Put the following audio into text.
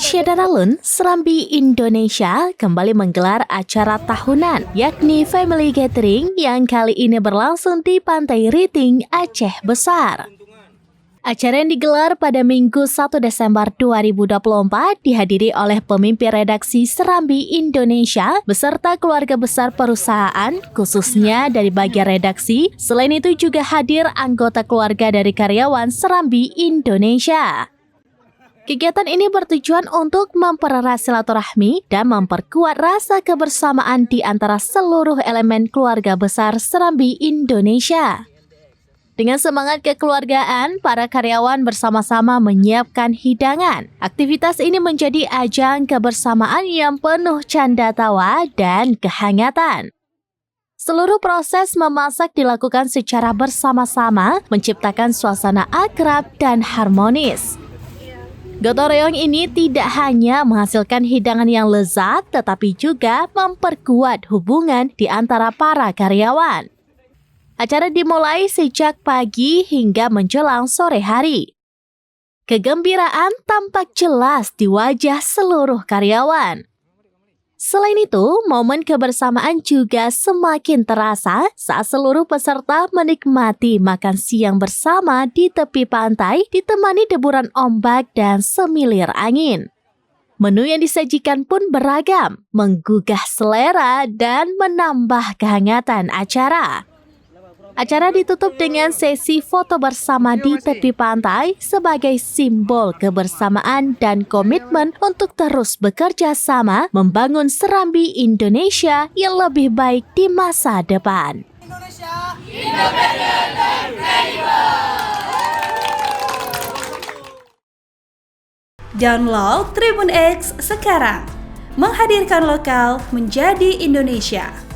Syederalun Serambi Indonesia kembali menggelar acara tahunan, yakni Family Gathering yang kali ini berlangsung di Pantai Riting, Aceh Besar. Acara yang digelar pada Minggu 1 Desember 2024 dihadiri oleh pemimpin redaksi Serambi Indonesia beserta keluarga besar perusahaan, khususnya dari bagian redaksi. Selain itu juga hadir anggota keluarga dari karyawan Serambi Indonesia. Kegiatan ini bertujuan untuk mempererat silaturahmi dan memperkuat rasa kebersamaan di antara seluruh elemen keluarga besar Serambi Indonesia. Dengan semangat kekeluargaan, para karyawan bersama-sama menyiapkan hidangan. Aktivitas ini menjadi ajang kebersamaan yang penuh canda tawa dan kehangatan. Seluruh proses memasak dilakukan secara bersama-sama, menciptakan suasana akrab dan harmonis. Gotong royong ini tidak hanya menghasilkan hidangan yang lezat, tetapi juga memperkuat hubungan di antara para karyawan. Acara dimulai sejak pagi hingga menjelang sore hari. Kegembiraan tampak jelas di wajah seluruh karyawan. Selain itu, momen kebersamaan juga semakin terasa saat seluruh peserta menikmati makan siang bersama di tepi pantai ditemani deburan ombak dan semilir angin. Menu yang disajikan pun beragam, menggugah selera dan menambah kehangatan acara. Acara ditutup dengan sesi foto bersama di tepi pantai sebagai simbol kebersamaan dan komitmen untuk terus bekerja sama membangun Serambi Indonesia yang lebih baik di masa depan. Indonesia, independen dan kredibel. Download Tribun X sekarang, menghadirkan lokal menjadi Indonesia.